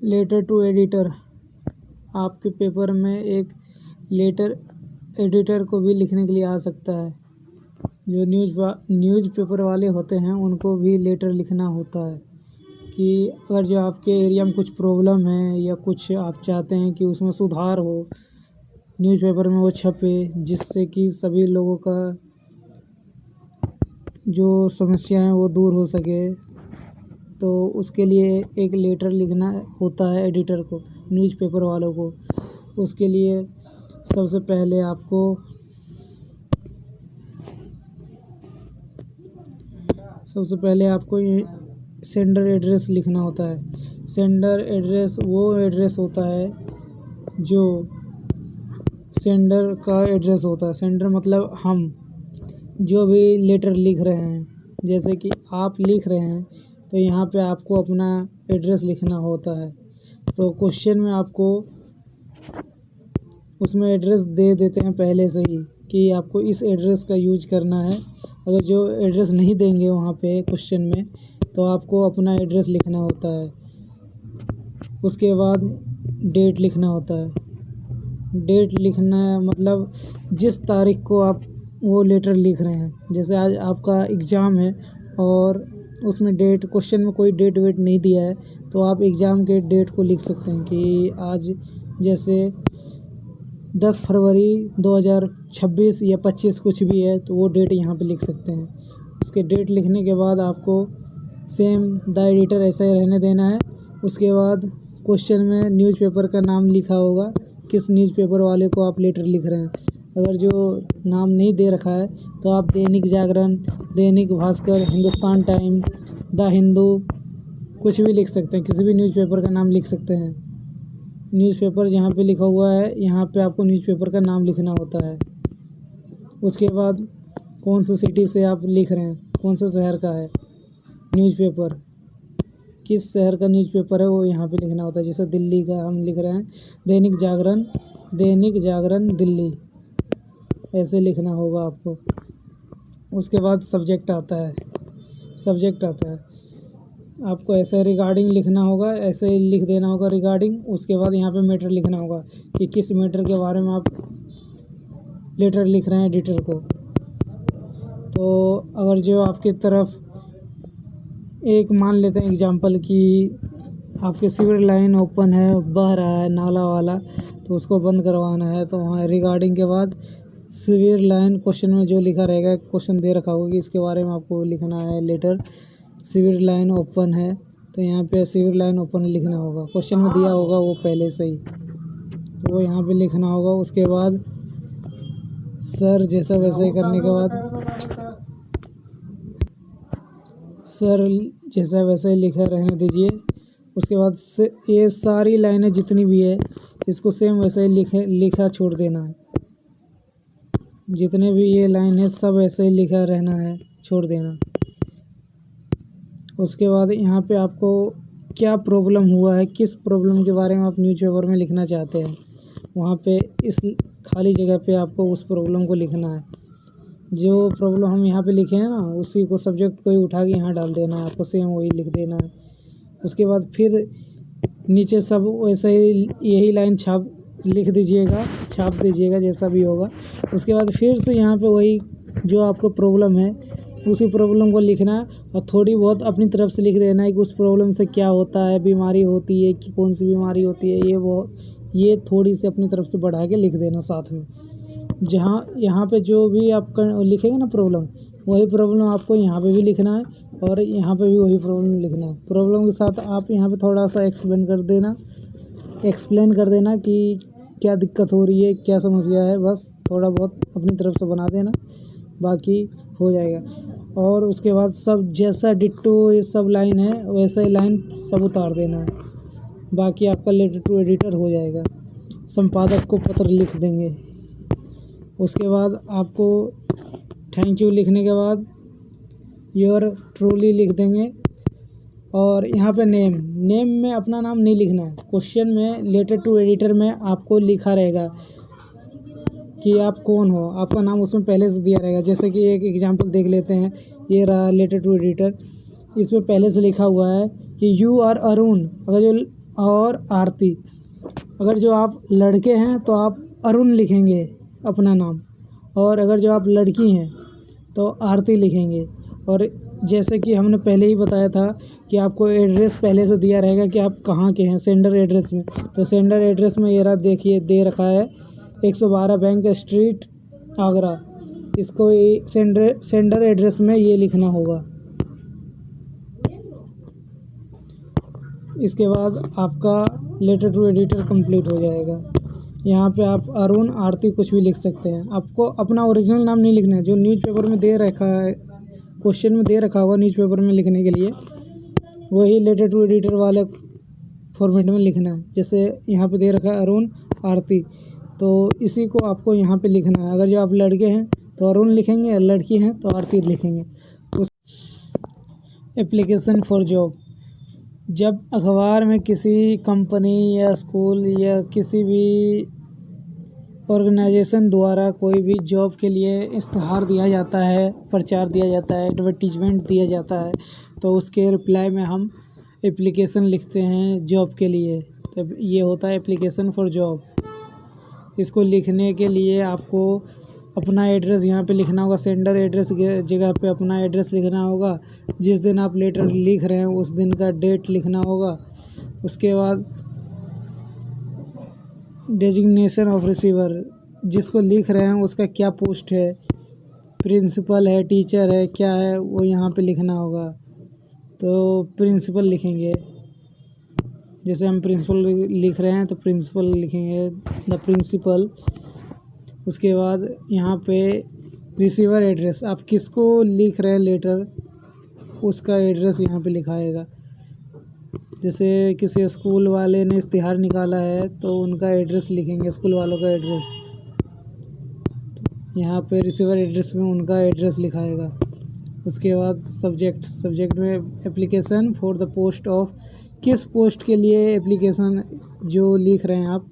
Letter to editor. आपके paper में एक लेटर एडिटर को भी लिखने के लिए आ सकता है। जो न्यूज़ पेपर वाले होते हैं उनको भी लेटर लिखना होता है कि अगर जो आपके एरिया में कुछ प्रॉब्लम है या कुछ आप चाहते हैं कि उसमें सुधार हो, न्यूज़पेपर में वो छपे, जिससे कि सभी लोगों का जो समस्या है वो दूर हो सके। तो उसके लिए एक लेटर लिखना होता है एडिटर को, न्यूज़पेपर वालों को। उसके लिए सबसे पहले आपको ये सेंडर एड्रेस लिखना होता है। सेंडर एड्रेस वो एड्रेस होता है जो सेंडर का एड्रेस होता है। सेंडर मतलब हम जो भी लेटर लिख रहे हैं, जैसे कि आप लिख रहे हैं तो यहाँ पे आपको अपना एड्रेस लिखना होता है। तो क्वेश्चन में आपको उसमें एड्रेस दे देते हैं पहले से ही कि आपको इस एड्रेस का यूज करना है। अगर जो एड्रेस नहीं देंगे वहाँ पे क्वेश्चन में, तो आपको अपना एड्रेस लिखना होता है। उसके बाद डेट लिखना होता है। डेट लिखना मतलब जिस तारीख को आप वो लेटर लिख रहे हैं। जैसे आज आपका एग्ज़ाम है और उसमें डेट, क्वेश्चन में कोई डेट वेट नहीं दिया है, तो आप एग्ज़ाम के डेट को लिख सकते हैं कि आज जैसे 10 फरवरी 2026 या 25 कुछ भी है, तो वो डेट यहाँ पे लिख सकते हैं। उसके डेट लिखने के बाद आपको सेम द एडिटर ऐसा ही रहने देना है। उसके बाद क्वेश्चन में न्यूज़पेपर का नाम लिखा होगा, किस न्यूज़पेपर वाले को आप लेटर लिख रहे हैं। अगर जो नाम नहीं दे रखा है तो आप दैनिक जागरण, दैनिक भास्कर, हिंदुस्तान टाइम, द हिंदू कुछ भी लिख सकते हैं। किसी भी न्यूज़पेपर का नाम लिख सकते हैं। न्यूज़पेपर जहाँ पे लिखा हुआ है यहाँ पे आपको न्यूज़पेपर का नाम लिखना होता है। उसके बाद कौन सी सिटी से आप लिख रहे हैं, कौन से शहर का है न्यूज़पेपर, किस शहर का न्यूज़पेपर है वो यहाँ पे लिखना होता है। जैसे दिल्ली का हम लिख रहे हैं दैनिक जागरण दिल्ली, ऐसे लिखना होगा आपको। उसके बाद सब्जेक्ट आता है। आपको ऐसे रिगार्डिंग लिखना होगा, ऐसे ही लिख देना होगा रिगार्डिंग। उसके बाद यहाँ पे मैटर लिखना होगा कि किस मैटर के बारे में आप लेटर लिख रहे हैं एडिटर को। तो अगर जो आपकी तरफ एक मान लेते हैं एग्जांपल कि आपके सीवर लाइन ओपन है, बह रहा है नाला वाला, तो उसको बंद करवाना है। तो वहाँ रिगार्डिंग के बाद सीवर लाइन, क्वेश्चन में जो लिखा रहेगा, क्वेश्चन दे रखा होगा कि इसके बारे में आपको लिखना है लेटर। सीवर लाइन ओपन है तो यहाँ पे सीवर लाइन ओपन लिखना होगा। क्वेश्चन में दिया होगा वो पहले से ही, तो वो यहाँ पे लिखना होगा। उसके बाद सर जैसा वैसे करने के बाद सर जैसा वैसे लिखा रहने दीजिए। उसके बाद से ये सारी लाइनें जितनी भी है इसको सेम वैसे ही लिखा छोड़ देना है। जितने भी ये लाइन है सब ऐसे ही लिखा रहना है, छोड़ देना। उसके बाद यहाँ पे आपको क्या प्रॉब्लम हुआ है, किस प्रॉब्लम के बारे में आप न्यूज़पेपर में लिखना चाहते हैं, वहाँ पे इस खाली जगह पे आपको उस प्रॉब्लम को लिखना है। जो प्रॉब्लम हम यहाँ पे लिखे हैं ना, उसी को सब्जेक्ट को ही उठा के यहाँ डाल देना है, आपको सेम वही लिख देना है। उसके बाद फिर नीचे सब वैसे ही यही लाइन लिख दीजिएगा, छाप दीजिएगा जैसा भी होगा। उसके बाद फिर से यहाँ पे वही जो आपको प्रॉब्लम है उसी प्रॉब्लम को लिखना है और थोड़ी बहुत अपनी तरफ से लिख देना है कि उस प्रॉब्लम से क्या होता है, बीमारी होती है कि कौन सी बीमारी होती है, ये थोड़ी सी अपनी तरफ से बढ़ा के लिख देना साथ में। जहाँ यहाँ पे जो भी आप लिखेंगे ना प्रॉब्लम, वही प्रॉब्लम आपको यहाँ पे भी लिखना है और यहाँ पे भी वही प्रॉब्लम लिखना है। प्रॉब्लम के साथ आप यहाँ पे थोड़ा सा एक्सप्लेन कर देना कि क्या दिक्कत हो रही है, क्या समस्या है, बस थोड़ा बहुत अपनी तरफ से बना देना, बाकी हो जाएगा। और उसके बाद सब जैसा डिट्टो ये सब लाइन है वैसा ही लाइन सब उतार देना है, बाकी आपका लेटर टू एडिटर हो जाएगा। संपादक को पत्र लिख देंगे। उसके बाद आपको थैंक यू लिखने के बाद योर ट्रूली लिख देंगे। और यहाँ पे नेम में अपना नाम नहीं लिखना है। क्वेश्चन में लेटर टू एडिटर में आपको लिखा रहेगा कि आप कौन हो, आपका नाम उसमें पहले से दिया रहेगा। जैसे कि एक एग्जांपल देख लेते हैं, ये रहा लेटर टू एडिटर, इसमें पहले से लिखा हुआ है कि यू आर अरुण। अगर जो और आरती। अगर जो आप लड़के हैं तो आप अरुण लिखेंगे अपना नाम, और अगर जो आप लड़की हैं तो आरती लिखेंगे। और जैसे कि हमने पहले ही बताया था कि आपको एड्रेस पहले से दिया रहेगा कि आप कहाँ के हैं सेंडर एड्रेस में। तो सेंडर एड्रेस में ये रहा, देखिए दे रखा है 112 बैंक स्ट्रीट आगरा। इसको सेंडर एड्रेस में ये लिखना होगा। इसके बाद आपका लेटर टू एडिटर कंप्लीट हो जाएगा। यहाँ पे आप अरुण आरती कुछ भी लिख सकते हैं। आपको अपना ओरिजिनल नाम नहीं लिखना है, जो न्यूज़पेपर में दे रखा है, क्वेश्चन में दे रखा होगा न्यूज़पेपर में लिखने के लिए, वही लेटर टू एडिटर वाले फॉर्मेट में लिखना है। जैसे यहाँ पे दे रखा है अरुण आरती, तो इसी को आपको यहाँ पे लिखना है। अगर जो आप लड़के हैं तो अरुण लिखेंगे, लड़की हैं तो आरती लिखेंगे। एप्लीकेशन फॉर जॉब, जब अखबार में किसी कंपनी या स्कूल या किसी भी ऑर्गेनाइजेशन द्वारा कोई भी जॉब के लिए इश्तहार दिया जाता है, प्रचार दिया जाता है, एडवर्टीजमेंट दिया जाता है, तो उसके रिप्लाई में हम एप्लीकेशन लिखते हैं जॉब के लिए। तब ये होता है एप्लीकेशन फॉर जॉब। इसको लिखने के लिए आपको अपना एड्रेस यहाँ पे लिखना होगा। सेंडर एड्रेस के जगह पे अपना एड्रेस लिखना होगा। जिस दिन आप लेटर लिख रहे हैं उस दिन का डेट लिखना होगा। उसके बाद डेजिग्नेशन ऑफ रिसीवर, जिसको लिख रहे हैं उसका क्या पोस्ट है, प्रिंसिपल है, टीचर है, क्या है, वो यहाँ पे लिखना होगा। तो प्रिंसिपल लिखेंगे, जैसे हम प्रिंसिपल लिख रहे हैं तो प्रिंसिपल लिखेंगे, द प्रिंसिपल। उसके बाद यहाँ पे रिसीवर एड्रेस, आप किसको लिख रहे हैं लेटर उसका एड्रेस यहाँ पे लिखाएगा। जैसे किसी स्कूल वाले ने इश्तिहार निकाला है तो उनका एड्रेस लिखेंगे, स्कूल वालों का एड्रेस। यहाँ पे रिसीवर एड्रेस में उनका एड्रेस लिखाएगा। उसके बाद सब्जेक्ट में application for the post of, किस पोस्ट के लिए एप्लीकेशन जो लिख रहे हैं आप,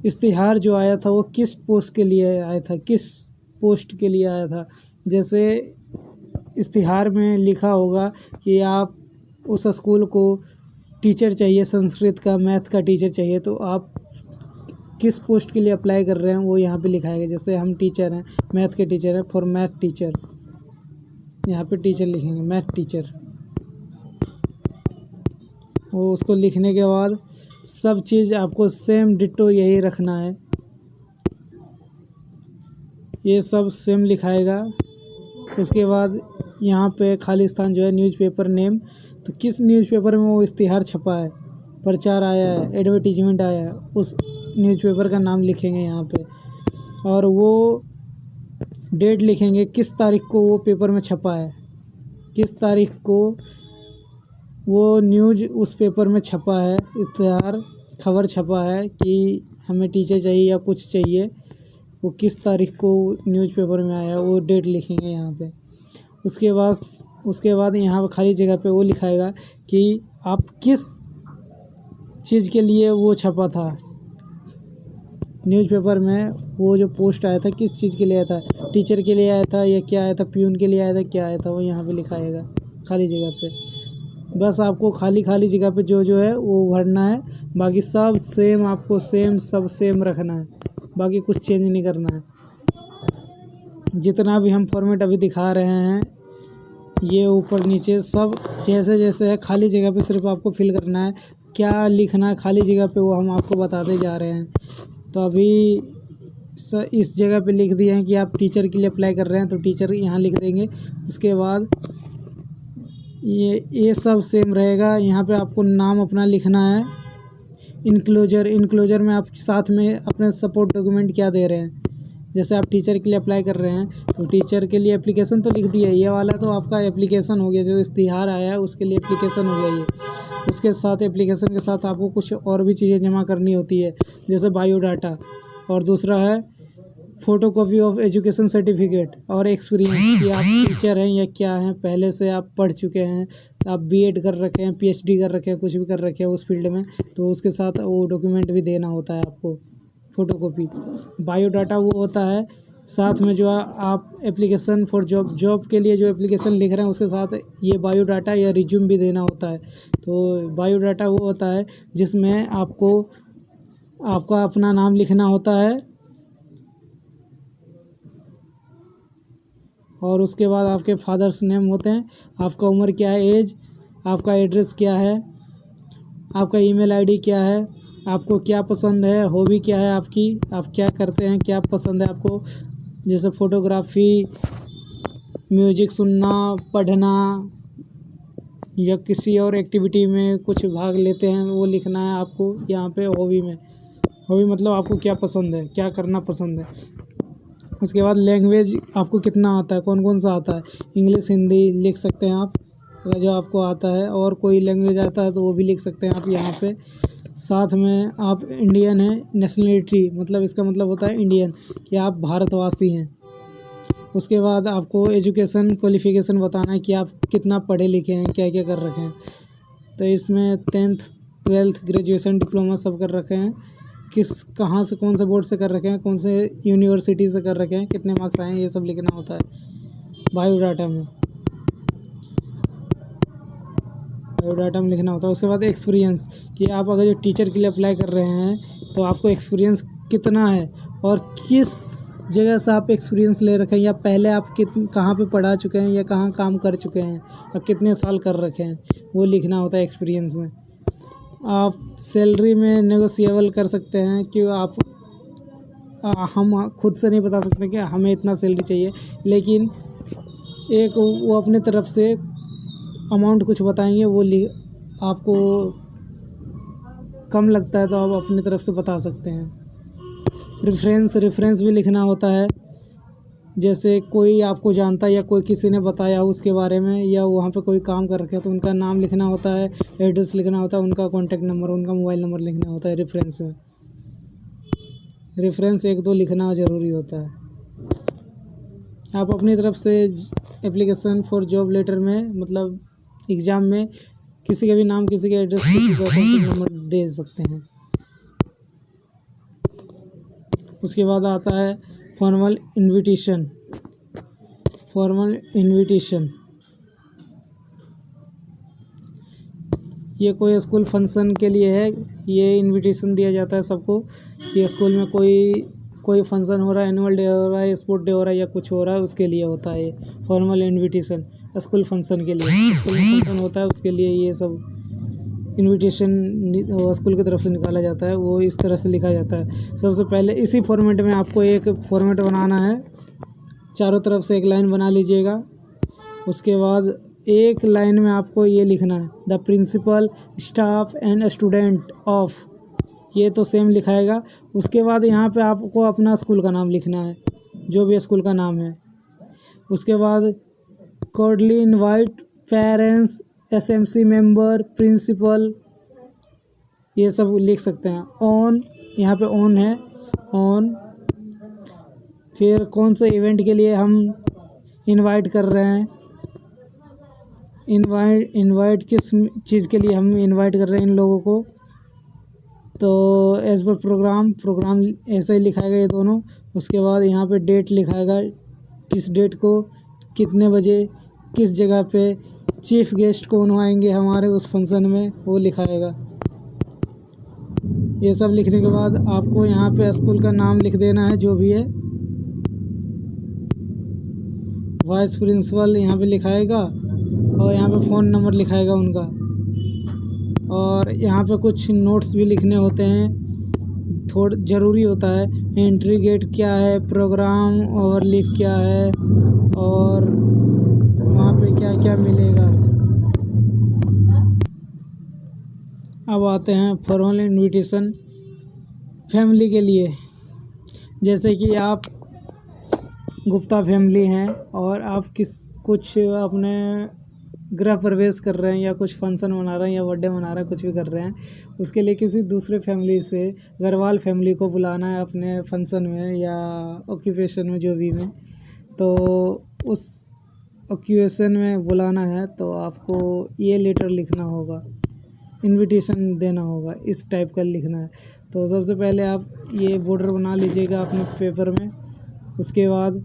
इश्तिहार जो आया था वो किस पोस्ट के लिए आया था, किस पोस्ट के लिए आया था। जैसे इश्तिहार में लिखा होगा कि आप उस स्कूल को टीचर चाहिए, संस्कृत का, मैथ का टीचर चाहिए, तो आप किस पोस्ट के लिए अप्लाई कर रहे हैं वो यहाँ पे लिखाएगा। जैसे हम टीचर हैं, मैथ के टीचर हैं, फॉर मैथ टीचर, यहाँ पे टीचर लिखेंगे, मैथ टीचर। वो उसको लिखने के बाद सब चीज़ आपको सेम डिट्टो यही रखना है, ये सब सेम लिखाएगा। उसके बाद यहाँ पे खाली स्थान जो है न्यूज़पेपर नेम, तो किस न्यूज़पेपर में वो इश्तिहार छपा है, प्रचार आया है, एडवर्टीजमेंट आया है, उस न्यूज़पेपर का नाम लिखेंगे यहाँ पे। और वो डेट लिखेंगे, किस तारीख को वो पेपर में छपा है, किस तारीख को वो न्यूज़ उस पेपर में छपा है, इश्तिहार खबर छपा है कि हमें टीचर चाहिए या कुछ चाहिए, वो किस तारीख को न्यूज़पेपर में आया, वो डेट लिखेंगे यहाँ पे। उसके बाद यहाँ पे खाली जगह पे वो लिखाएगा कि आप किस चीज़ के लिए वो छपा था न्यूज़पेपर में, वो जो पोस्ट आया था किस चीज़ के लिए आया था, टीचर के लिए आया था या क्या आया था, प्यून के लिए आया था, क्या आया था, वो यहाँ पे लिखाएगा खाली जगह पे। बस आपको खाली जगह पे जो है वो भरना है, बाकी सब सेम, आपको सब सेम रखना है, बाकी कुछ चेंज नहीं करना है। जितना भी हम फॉर्मेट अभी दिखा रहे हैं ये ऊपर नीचे सब जैसे है, खाली जगह पे सिर्फ आपको फिल करना है, क्या लिखना है खाली जगह पे वो हम आपको बताते जा रहे हैं। तो अभी इस जगह पे लिख दिए हैं कि आप टीचर के लिए अप्लाई कर रहे हैं, तो टीचर यहाँ लिख देंगे। उसके बाद ये सब सेम रहेगा। यहाँ पे आपको नाम अपना लिखना है। इनक्लोजर में आप साथ में अपने सपोर्ट डॉक्यूमेंट क्या दे रहे हैं। जैसे आप टीचर के लिए अप्लाई कर रहे हैं तो टीचर के लिए एप्लीकेशन तो लिख दिया, ये वाला तो आपका एप्लीकेशन हो गया, जो इश्तिहार आया है उसके लिए एप्लीकेशन हो गया ये। उसके साथ एप्लीकेशन के साथ आपको कुछ और भी चीज़ें जमा करनी होती है, जैसे बायोडाटा, और दूसरा है फ़ोटोकॉपी ऑफ एजुकेशन सर्टिफिकेट और एक्सपीरियंस, कि आप टीचर हैं या क्या हैं, पहले से आप पढ़ चुके हैं, आप बीएड कर रखे हैं, पीएचडी कर रखे हैं, कुछ भी कर रखे हैं उस फील्ड में, तो उसके साथ वो डॉक्यूमेंट भी देना होता है आपको, फ़ोटोकॉपी। बायोडाटा वो होता है साथ में जो आप एप्लीकेशन फॉर जॉब के लिए जो एप्लीकेशन लिख रहे हैं उसके साथ ये बायोडाटा या रिज्यूम भी देना होता है। तो बायोडाटा वो होता है जिसमें आपका अपना नाम लिखना होता है और उसके बाद आपके फादर्स नेम होते हैं, आपका उम्र क्या है, एज, आपका एड्रेस क्या है, आपका ईमेल आईडी क्या है, आपको क्या पसंद है, हॉबी क्या है आपकी, आप क्या करते हैं, क्या पसंद है आपको, जैसे फोटोग्राफी, म्यूजिक सुनना, पढ़ना या किसी और एक्टिविटी में कुछ भाग लेते हैं वो लिखना है आपको यहाँ पे। हॉबी मतलब आपको क्या पसंद है, क्या करना पसंद है। उसके बाद लैंग्वेज आपको कितना आता है, कौन कौन सा आता है, इंग्लिश हिंदी लिख सकते हैं आप अगर जो आपको आता है, और कोई लैंग्वेज आता है तो वो भी लिख सकते हैं आप यहाँ पे। साथ में आप इंडियन हैं, नेशनलिटी मतलब इसका मतलब होता है इंडियन, कि आप भारतवासी हैं। उसके बाद आपको एजुकेशन क्वालिफ़िकेशन बताना है कि आप कितना पढ़े लिखे हैं, क्या क्या कर रखे हैं। तो इसमें 10th 12th ग्रेजुएशन डिप्लोमा सब कर रखे हैं, कहाँ से कौन से बोर्ड से कर रखे हैं, कौन से यूनिवर्सिटी से कर रखे हैं, कितने मार्क्स आए हैं, ये सब लिखना होता है बायोडाटा में लिखना होता है। उसके बाद एक्सपीरियंस, कि आप अगर जो टीचर के लिए अप्लाई कर रहे हैं तो आपको एक्सपीरियंस कितना है और किस जगह से आप एक्सपीरियंस ले रखे हैं, या पहले आप कहाँ पे पढ़ा चुके हैं या कहाँ काम कर चुके हैं और कितने साल कर रखे हैं, वो लिखना होता है एक्सपीरियंस में। आप सैलरी में नेगोशिएबल कर सकते हैं कि हम खुद से नहीं बता सकते कि हमें इतना सैलरी चाहिए, लेकिन एक वो अपने तरफ से अमाउंट कुछ बताएंगे, वो आपको कम लगता है तो आप अपनी तरफ से बता सकते हैं। रेफरेंस भी लिखना होता है, जैसे कोई आपको जानता है या कोई किसी ने बताया हो उसके बारे में, या वहाँ पे कोई काम कर रखे हैं तो उनका नाम लिखना होता है, एड्रेस लिखना होता है, उनका कॉन्टैक्ट नंबर, उनका मोबाइल नंबर लिखना होता है रेफरेंस में। रेफरेंस 1-2 लिखना ज़रूरी होता है। आप अपनी तरफ से एप्लीकेशन फॉर जॉब लेटर में मतलब एग्ज़ाम में किसी का भी नाम, किसी का एड्रेस, किसी का कॉन्टैक्ट नंबर दे सकते हैं। उसके बाद आता है फॉर्मल इनविटेशन। ये कोई स्कूल फंक्शन के लिए है, ये इनविटेशन दिया जाता है सबको कि स्कूल में कोई फंक्शन हो रहा है, एनुअल डे हो रहा है, स्पोर्ट डे हो रहा है या कुछ हो रहा है, उसके लिए होता है फॉर्मल इनविटेशन। स्कूल फंक्शन के लिए स्कूल में फंक्शन होता है उसके लिए ये सब इनविटेशन स्कूल की तरफ से निकाला जाता है, वो इस तरह से लिखा जाता है। सबसे पहले इसी फॉर्मेट में आपको एक फॉर्मेट बनाना है, चारों तरफ से एक लाइन बना लीजिएगा। उसके बाद एक लाइन में आपको ये लिखना है, the principal, staff and student of, ये तो सेम लिखाएगा। उसके बाद यहाँ पे आपको अपना स्कूल का नाम लिखना है, जो भी स्कूल का नाम है। उसके बाद cordially invite parents, SMC member, principal, ये सब लिख सकते हैं। ऑन, यहाँ पे ऑन है, ऑन। फिर कौन से इवेंट के लिए हम इनवाइट कर रहे हैं, इनवाइट किस चीज़ के लिए हम इनवाइट कर रहे हैं इन लोगों को, तो एज पर प्रोग्राम ऐसे ही लिखाएगा ये दोनों। उसके बाद यहाँ पे डेट लिखाएगा, किस डेट को, कितने बजे, किस जगह पे, चीफ गेस्ट कौन आएंगे हमारे उस फंक्शन में, वो लिखाएगा। ये सब लिखने के बाद आपको यहाँ पे स्कूल का नाम लिख देना है जो भी है। वाइस प्रिंसिपल यहाँ पे लिखाएगा और यहाँ पे फ़ोन नंबर लिखाएगा उनका। और यहाँ पे कुछ नोट्स भी लिखने होते हैं, थोड़ा ज़रूरी होता है। एंट्री गेट क्या है, प्रोग्राम ओवरलीफ क्या है, और वहाँ पे क्या क्या मिलेगा। अब आते हैं फॉर्मल इनविटेशन फैमिली के लिए। जैसे कि आप गुप्ता फैमिली हैं और आप कुछ अपने गृह प्रवेश कर रहे हैं या कुछ फंक्शन मना रहे हैं या बर्थडे मना रहे हैं, कुछ भी कर रहे हैं, उसके लिए किसी दूसरे फैमिली से अग्रवाल फैमिली को बुलाना है अपने फंक्शन में या ऑक्यूपेशन में, जो भी में, तो उस ऑक्यूपेशन में बुलाना है तो आपको ये लेटर लिखना होगा, इनविटेशन देना होगा, इस टाइप का लिखना है। तो सबसे पहले आप ये बॉर्डर बना लीजिएगा अपने पेपर में, उसके बाद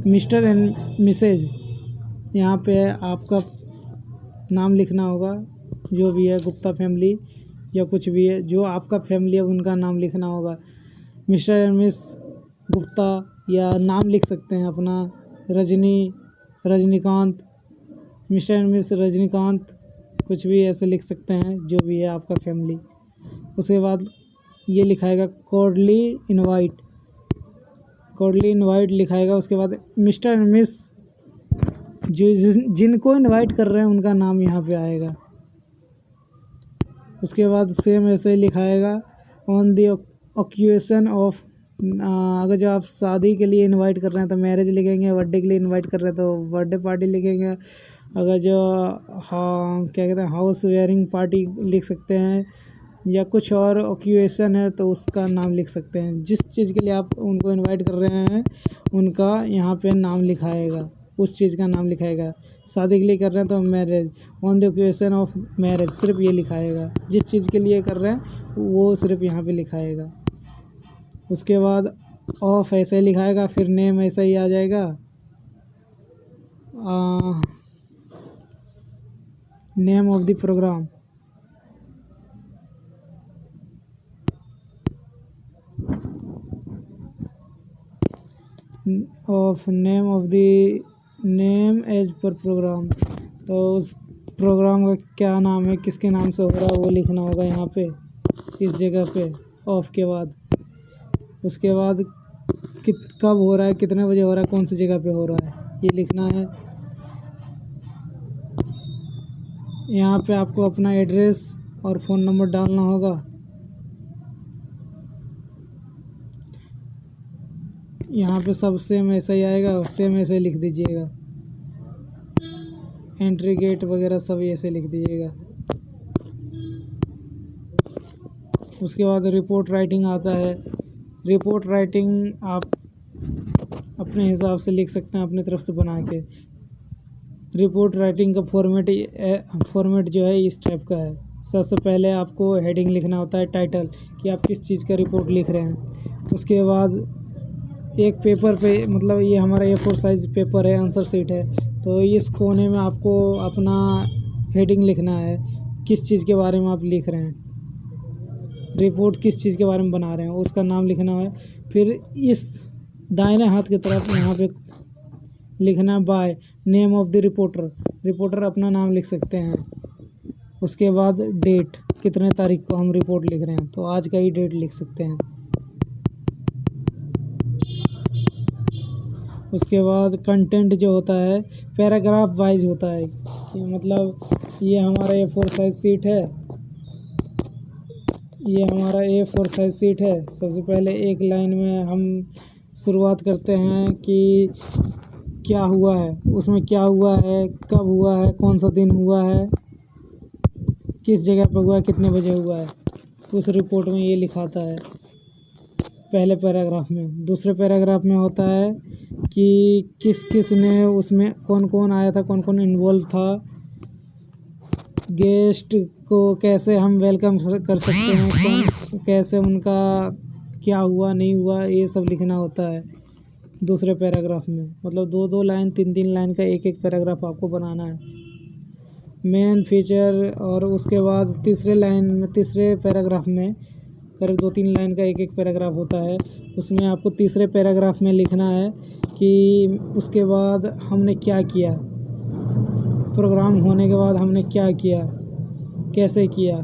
मिस्टर एंड मिसेज, यहाँ पे आपका नाम लिखना होगा, जो भी है गुप्ता फैमिली या कुछ भी है, जो आपका फैमिली है उनका नाम लिखना होगा। मिस्टर एंड मिस गुप्ता, या नाम लिख सकते हैं अपना Rajinikanth, mister and miss Rajinikanth, कुछ भी ऐसे लिख सकते हैं, जो भी है आपका फैमिली। उसके बाद ये लिखाएगा कॉर्डली इनवाइट लिखाएगा। उसके बाद मिस्टर एंड मिस जिनको इनवाइट कर रहे हैं उनका नाम यहाँ पे आएगा। उसके बाद सेम ऐसे ही लिखाएगा ऑन द ऑक्यूएशन ऑफ, अगर जो आप शादी के लिए इनवाइट कर रहे हैं तो मैरिज लिखेंगे, बर्थडे के लिए इनवाइट कर रहे हैं तो बर्थडे पार्टी लिखेंगे, अगर जो क्या कहते हैं हाउस वेयरिंग पार्टी लिख सकते हैं, या कुछ और ऑक्यूएशन है तो उसका नाम लिख सकते हैं। जिस चीज़ के लिए आप उनको इनवाइट कर रहे हैं उनका यहाँ पे नाम लिखाएगा, उस चीज़ का नाम लिखाएगा। शादी के लिए कर रहे हैं तो marriage, on the occasion of marriage, सिर्फ ये लिखाएगा। जिस चीज़ के लिए कर रहे हैं वो सिर्फ यहाँ पे लिखाएगा। उसके बाद ऑफ ऐसे लिखाएगा, फिर नेम ऐसा ही आ जाएगा, name of the programme, name as per programme, तो उस प्रोग्राम का क्या नाम है, किसके नाम से हो रहा है वो लिखना होगा यहाँ पे, इस जगह पे ऑफ के बाद। उसके बाद कब हो रहा है, कितने बजे हो रहा है, कौन सी जगह पे हो रहा है, ये लिखना है। यहाँ पे आपको अपना एड्रेस और फ़ोन नंबर डालना होगा। यहाँ पे सब सेम ऐसा ही आएगा, सेम ऐसे लिख दीजिएगा। एंट्री गेट वगैरह सब ऐसे लिख दीजिएगा। उसके बाद रिपोर्ट राइटिंग आता है। रिपोर्ट राइटिंग आप अपने हिसाब से लिख सकते हैं, अपनी तरफ से बना के। रिपोर्ट राइटिंग का फॉर्मेट जो है इस टाइप का है। सबसे पहले आपको हेडिंग लिखना होता है, टाइटल, कि आप किस चीज़ का रिपोर्ट लिख रहे हैं। उसके बाद एक पेपर पे, मतलब ये हमारा A4 साइज़ पेपर है, आंसर शीट है, तो इस कोने में आपको अपना हेडिंग लिखना है, किस चीज़ के बारे में आप लिख रहे हैं, रिपोर्ट किस चीज़ के बारे में बना रहे हैं उसका नाम लिखना है। फिर इस दाहिने हाथ की तरफ यहाँ पे लिखना by name of the reporter अपना नाम लिख सकते हैं। उसके बाद डेट, कितने तारीख को हम रिपोर्ट लिख रहे हैं तो आज का ही डेट लिख सकते हैं। उसके बाद कंटेंट जो होता है पैराग्राफ वाइज होता है, कि मतलब ये हमारा A4 साइज सीट है, ये हमारा A4 साइज सीट है। सबसे पहले एक लाइन में हम शुरुआत करते हैं कि क्या हुआ है, उसमें क्या हुआ है, कब हुआ है, कौन सा दिन हुआ है, किस जगह पर हुआ है, कितने बजे हुआ है, उस रिपोर्ट में ये लिखाता है पहले पैराग्राफ में। दूसरे पैराग्राफ में होता है कि किस किस ने उसमें, कौन कौन आया था, कौन कौन इन्वॉल्व था, गेस्ट को कैसे हम वेलकम कर सकते हैं, कौन कैसे उनका क्या हुआ नहीं हुआ, ये सब लिखना होता है दूसरे पैराग्राफ में। मतलब 2-2 लाइन 3-3 लाइन का एक पैराग्राफ आपको बनाना है, मेन फीचर। और उसके बाद तीसरे पैराग्राफ में करीब 2-3 लाइन का एक पैराग्राफ होता है, उसमें आपको तीसरे पैराग्राफ में लिखना है कि उसके बाद हमने क्या किया, प्रोग्राम होने के बाद हमने क्या किया, कैसे किया,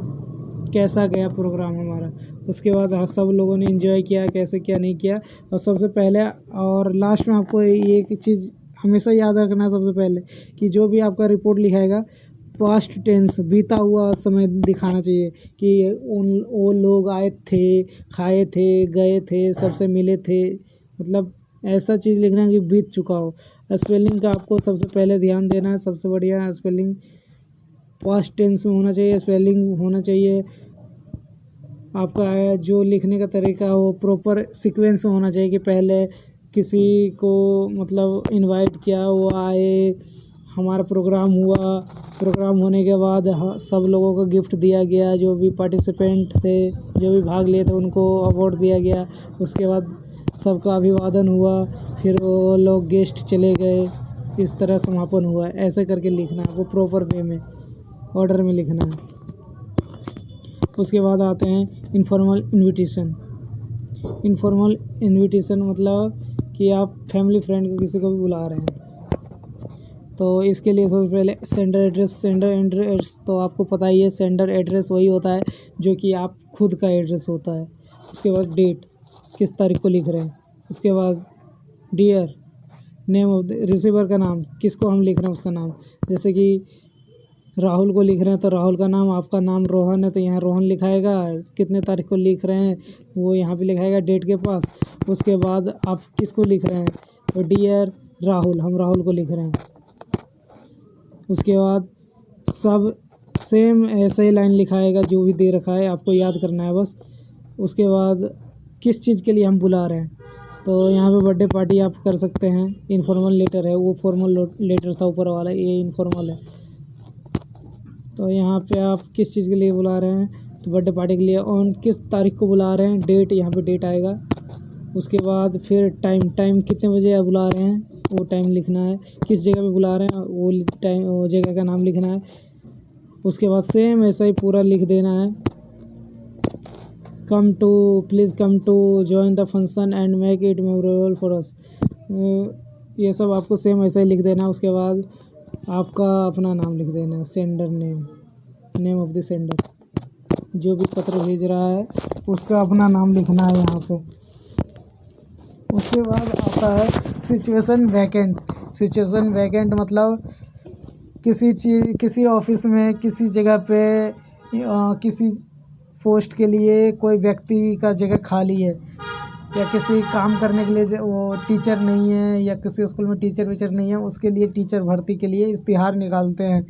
कैसा गया प्रोग्राम हमारा। उसके बाद सब लोगों ने एंजॉय किया, कैसे किया नहीं किया। और सबसे पहले और लास्ट में आपको एक चीज़ हमेशा याद रखना, सबसे पहले कि जो भी आपका रिपोर्ट लिखाएगा पास्ट टेंस, बीता हुआ समय दिखाना चाहिए, कि वो लोग आए थे, खाए थे, गए थे, सबसे मिले थे, मतलब ऐसा चीज़ लिखना कि बीत चुका हो। स्पेलिंग का आपको सबसे पहले ध्यान देना है, सबसे बढ़िया स्पेलिंग पास्ट टेंस में होना चाहिए, स्पेलिंग होना चाहिए। आपका जो लिखने का तरीका हो प्रॉपर सीक्वेंस में होना चाहिए, कि पहले किसी को मतलब इनवाइट किया, वो आए, हमारा प्रोग्राम हुआ, प्रोग्राम होने के बाद सब लोगों को गिफ्ट दिया गया, जो भी पार्टिसिपेंट थे, जो भी भाग लिए थे उनको अवार्ड दिया गया। उसके बाद सबका अभिवादन हुआ, फिर वो लोग गेस्ट चले गए, इस तरह समापन हुआ। ऐसे करके लिखना है आपको, प्रॉपर वे में, ऑर्डर में लिखना है। उसके बाद आते हैं इनफॉर्मल इन्विटेशन। इनफॉर्मल इन्विटेशन मतलब कि आप फैमिली फ्रेंड को किसी को भी बुला रहे हैं, तो इसके लिए सबसे पहले सेंडर एड्रेस। सेंडर एड्रेस तो आपको पता ही है, सेंडर एड्रेस वही होता है जो कि आप खुद का एड्रेस होता है। उसके बाद डेट, किस तारीख को लिख रहे हैं। उसके बाद डियर, नेम ऑफ रिसीवर का नाम, किसको हम लिख रहे हैं उसका नाम। जैसे कि राहुल को लिख रहे हैं तो राहुल का नाम, आपका नाम रोहन है तो यहाँ रोहन लिखाएगा, कितने तारीख को लिख रहे हैं वो यहाँ पे लिखाएगा डेट के पास। उसके बाद आप किसको लिख रहे हैं तो डियर राहुल, हम राहुल को लिख रहे हैं। उसके बाद सब सेम ऐसा ही लाइन लिखाएगा जो भी दे रखा है, आपको याद करना है बस। उसके बाद किस चीज़ के लिए हम बुला रहे हैं, तो यहाँ पे बर्थडे पार्टी आप कर सकते हैं। इनफॉर्मल लेटर है, वो फॉर्मल लेटर था ऊपर वाला, ये इनफॉर्मल है। तो यहाँ पे आप किस चीज़ के लिए बुला रहे हैं तो बर्थडे पार्टी के लिए। ऑन किस तारीख को बुला रहे हैं, डेट, यहाँ पे डेट आएगा। उसके बाद फिर टाइम, टाइम कितने बजे आप बुला रहे हैं वो टाइम लिखना है। किस जगह पे बुला रहे हैं वो टाइम, वो जगह का नाम लिखना है। उसके बाद सेम ऐसा ही पूरा लिख देना है। Please come to join the function and make it memorable for us. ये सब आपको सेम ऐसा ही लिख देना है। उसके बाद आपका अपना नाम लिख देना है, sender name, name of the sender, जो भी पत्र भेज रहा है उसका अपना नाम लिखना है यहाँ पे। उसके बाद आता है सिचुएशन वैकेंट। सिचुएशन वैकेंट मतलब किसी ऑफिस में किसी जगह पे किसी पोस्ट के लिए कोई व्यक्ति का जगह खाली है, या किसी काम करने के लिए वो टीचर नहीं है, या किसी स्कूल में टीचर वीचर नहीं है, उसके लिए टीचर भर्ती के लिए इश्तिहार निकालते हैं।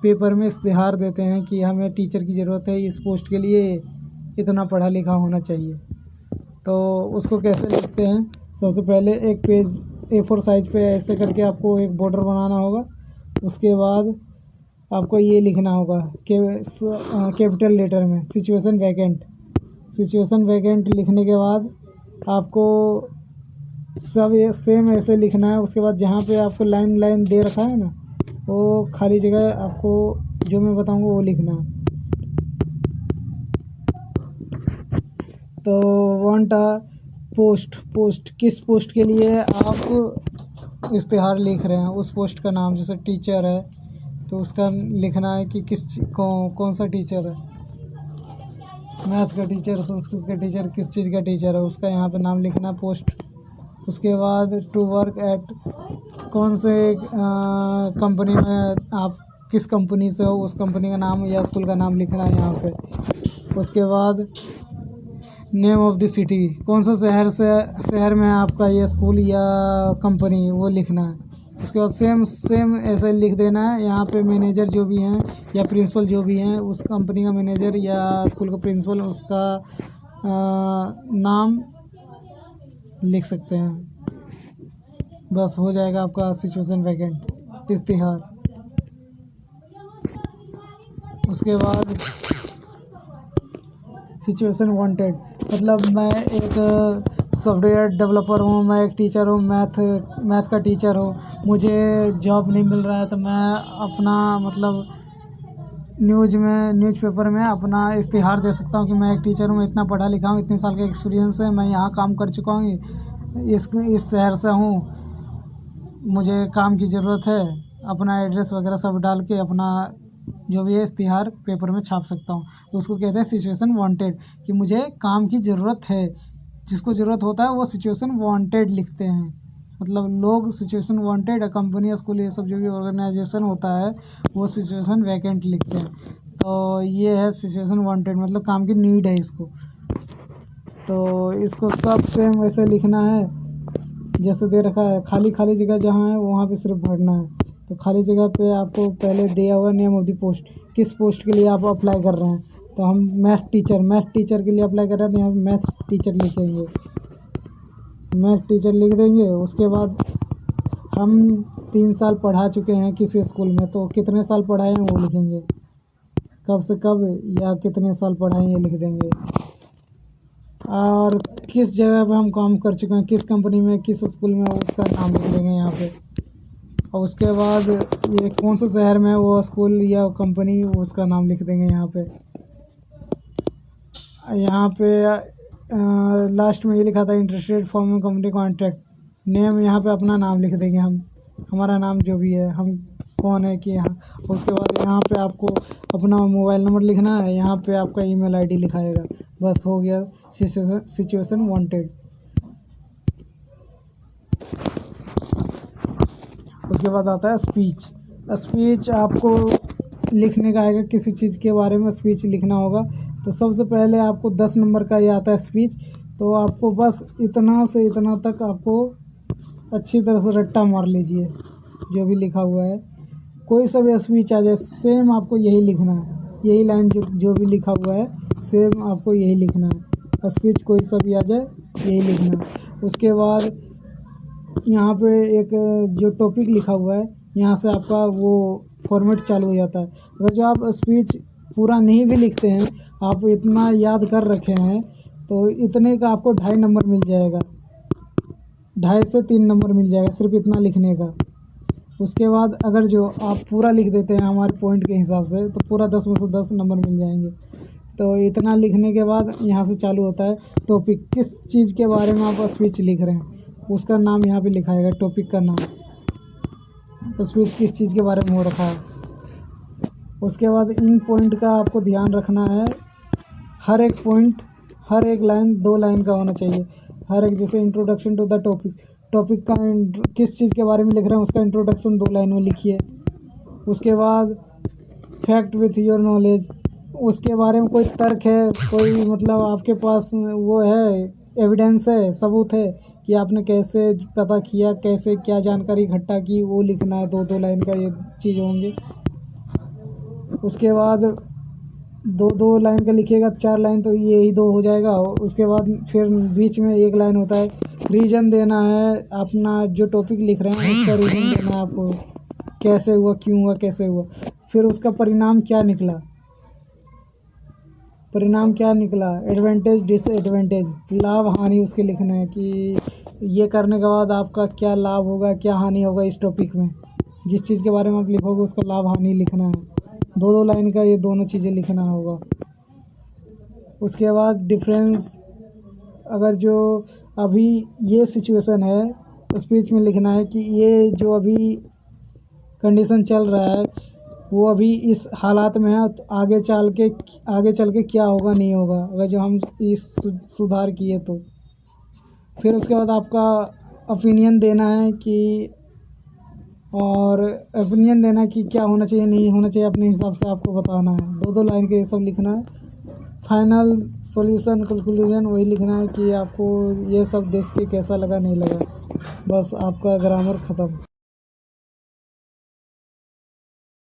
पेपर में इश्तिहार देते हैं कि हमें टीचर की ज़रूरत है, इस पोस्ट के लिए इतना पढ़ा लिखा होना चाहिए। तो उसको कैसे लिखते हैं, सबसे पहले एक पेज A4 साइज़ पे ऐसे करके आपको एक बॉर्डर बनाना होगा। उसके बाद आपको ये लिखना होगा कैपिटल लेटर में सिचुएशन वैकेंट। सिचुएशन वैकेंट लिखने के बाद आपको सब ये सेम ऐसे लिखना है। उसके बाद जहाँ पे आपको लाइन दे रखा है ना, वो खाली जगह आपको जो मैं बताऊंगा वो लिखना है। तो वांट पोस्ट किस पोस्ट के लिए आप इश्तिहार लिख रहे हैं, उस पोस्ट का नाम। जैसे टीचर है तो उसका लिखना है कि कौन सा टीचर है, मैथ का टीचर, संस्कृत का टीचर, किस चीज़ का टीचर है उसका यहाँ पे नाम लिखना, पोस्ट। उसके बाद टू वर्क एट, कौन से कंपनी में आप किस कंपनी से हो, उस कंपनी का नाम या स्कूल का नाम लिखना है यहाँ पे। उसके बाद नेम ऑफ द सिटी, कौन सा शहर में आपका ये स्कूल या कंपनी, वो लिखना है। उसके बाद सेम ऐसे लिख देना है। यहाँ पे मैनेजर जो भी हैं या प्रिंसिपल जो भी हैं, उस कंपनी का मैनेजर या स्कूल का प्रिंसिपल, उसका नाम लिख सकते हैं। बस हो जाएगा आपका सिचुएशन वैकेंट इश्तिहार। उसके बाद सिचुएशन वांटेड, मतलब मैं एक सॉफ्टवेयर डेवलपर हूँ, मैं एक टीचर हूँ, मैथ का टीचर हूँ, मुझे जॉब नहीं मिल रहा है, तो मैं अपना मतलब न्यूज़पेपर में अपना इश्तिहार दे सकता हूँ कि मैं एक टीचर हूँ, मैं इतना पढ़ा लिखा हूँ, इतने साल का एक्सपीरियंस है, मैं यहाँ काम कर चुका हूँ, इस शहर से हूँ, मुझे काम की ज़रूरत है। अपना एड्रेस वगैरह सब डाल के अपना जो भी है इश्तिहार पेपर में छाप सकता हूँ। तो उसको कहते हैं सिचुएशन वांटेड, कि मुझे काम की ज़रूरत है। जिसको ज़रूरत होता है वो सिचुएशन वांटेड लिखते हैं। मतलब लोग सिचुएशन वांटेड, कंपनी, स्कूल, ये सब जो भी ऑर्गेनाइजेशन होता है वो सिचुएशन वैकेंट लिखते हैं। तो ये है सिचुएशन वांटेड, मतलब काम की नीड है इसको। तो इसको सब सेम वैसे लिखना है जैसे दे रखा है। खाली जगह जहाँ है वहाँ पे सिर्फ भरना है। तो खाली जगह पे आपको पहले दिया हुआ नेम ऑफ द पोस्ट, किस पोस्ट के लिए आप अप्लाई कर रहे हैं। तो हम मैथ टीचर के लिए अप्लाई कर रहे हैं, तो यहाँ मैथ टीचर लिखेंगे, मैथ टीचर लिख देंगे। उसके बाद हम 3 साल पढ़ा चुके हैं किसी स्कूल में, तो कितने साल पढ़ाए हैं वो लिखेंगे, कब से कब या कितने साल पढ़ाए ये लिख देंगे। और किस जगह पे हम काम कर चुके हैं, किस कंपनी में, किस स्कूल में, उसका नाम लिख देंगे यहाँ पे। और उसके बाद ये कौन से शहर में है वो स्कूल या कंपनी, उसका नाम लिख देंगे यहाँ पे। यहाँ पे लास्ट में ये लिखा था interested forming company contact name, यहाँ पे अपना नाम लिख देंगे हम, हमारा नाम जो भी है, हम कौन है कि यहाँ। उसके बाद यहाँ पे आपको अपना मोबाइल नंबर लिखना है, यहाँ पे आपका ईमेल आईडी लिखाएगा। बस हो गया सिचुएशन वांटेड। उसके बाद आता है स्पीच। स्पीच आपको लिखने का आएगा, किसी चीज़ के बारे में स्पीच लिखना होगा। तो सबसे पहले आपको 10 नंबर का ये आता है स्पीच। तो आपको बस इतना से इतना तक आपको अच्छी तरह से रट्टा मार लीजिए जो भी लिखा हुआ है। कोई सा भी स्पीच आ जाए सेम आपको यही लिखना है, यही लाइन जो भी लिखा हुआ है सेम आपको यही लिखना है। स्पीच कोई सा भी आ जाए यही लिखना है। उसके बाद यहाँ पे एक जो टॉपिक लिखा हुआ है, यहाँ से आपका वो फॉर्मेट चालू हो जाता है। अगर जो आप स्पीच पूरा नहीं भी लिखते हैं, आप इतना याद कर रखे हैं, तो इतने का आपको 2.5 नंबर मिल जाएगा, 2.5 से 3 नंबर मिल जाएगा सिर्फ इतना लिखने का। उसके बाद अगर जो आप पूरा लिख देते हैं हमारे पॉइंट के हिसाब से, तो पूरा 10 में से 10 नंबर मिल जाएंगे। तो इतना लिखने के बाद यहाँ से चालू होता है टॉपिक, किस चीज़ के बारे में आप स्पीच लिख रहे हैं उसका नाम यहाँ पे लिखाएगा, टॉपिक का नाम, स्पीच किस चीज़ के बारे में हो रखा है। उसके बाद इन पॉइंट का आपको ध्यान रखना है, हर एक पॉइंट, हर एक लाइन 2 लाइन का होना चाहिए। हर एक, जैसे introduction to the topic, topic का किस चीज़ के बारे में लिख रहे हैं उसका इंट्रोडक्शन 2 लाइन में लिखिए। उसके बाद फैक्ट विथ योर नॉलेज, उसके बारे में कोई तर्क है, कोई मतलब आपके पास वो है, एविडेंस है, सबूत है कि आपने कैसे पता किया, कैसे क्या जानकारी इकट्ठा की, वो लिखना है। 2-2 लाइन का ये चीज़ होंगे। उसके बाद 2-2 लाइन का लिखिएगा, 4 लाइन तो यही 2 हो जाएगा। उसके बाद फिर बीच में 1 लाइन होता है, रीज़न देना है अपना, जो टॉपिक लिख रहे हैं उसका रीज़न देना है आपको, कैसे हुआ, क्यों हुआ, कैसे हुआ। फिर उसका परिणाम क्या निकला, परिणाम क्या निकला, एडवांटेज डिसएडवांटेज, लाभ हानि उसके लिखना है कि ये करने के बाद आपका क्या लाभ होगा, क्या हानि होगा इस टॉपिक में। जिस चीज़ के बारे में आप लिखोगे उसका लाभ हानि लिखना है। 2-2 लाइन का ये दोनों चीज़ें लिखना होगा। उसके बाद डिफरेंस, अगर जो अभी ये सिचुएशन है स्पीच में लिखना है कि ये जो अभी कंडीशन चल रहा है वो अभी इस हालात में है, तो आगे चल के क्या होगा नहीं होगा, अगर जो हम इस सुधार किए तो। फिर उसके बाद आपका ओपिनियन देना है कि, और ओपिनियन देना कि क्या होना चाहिए, नहीं होना चाहिए, अपने हिसाब से आपको बताना है। 2-2 लाइन के ये सब लिखना है। फाइनल सॉल्यूशन कंक्लूजन वही लिखना है कि आपको ये सब देख के कैसा लगा, नहीं लगा। बस आपका ग्रामर ख़त्म।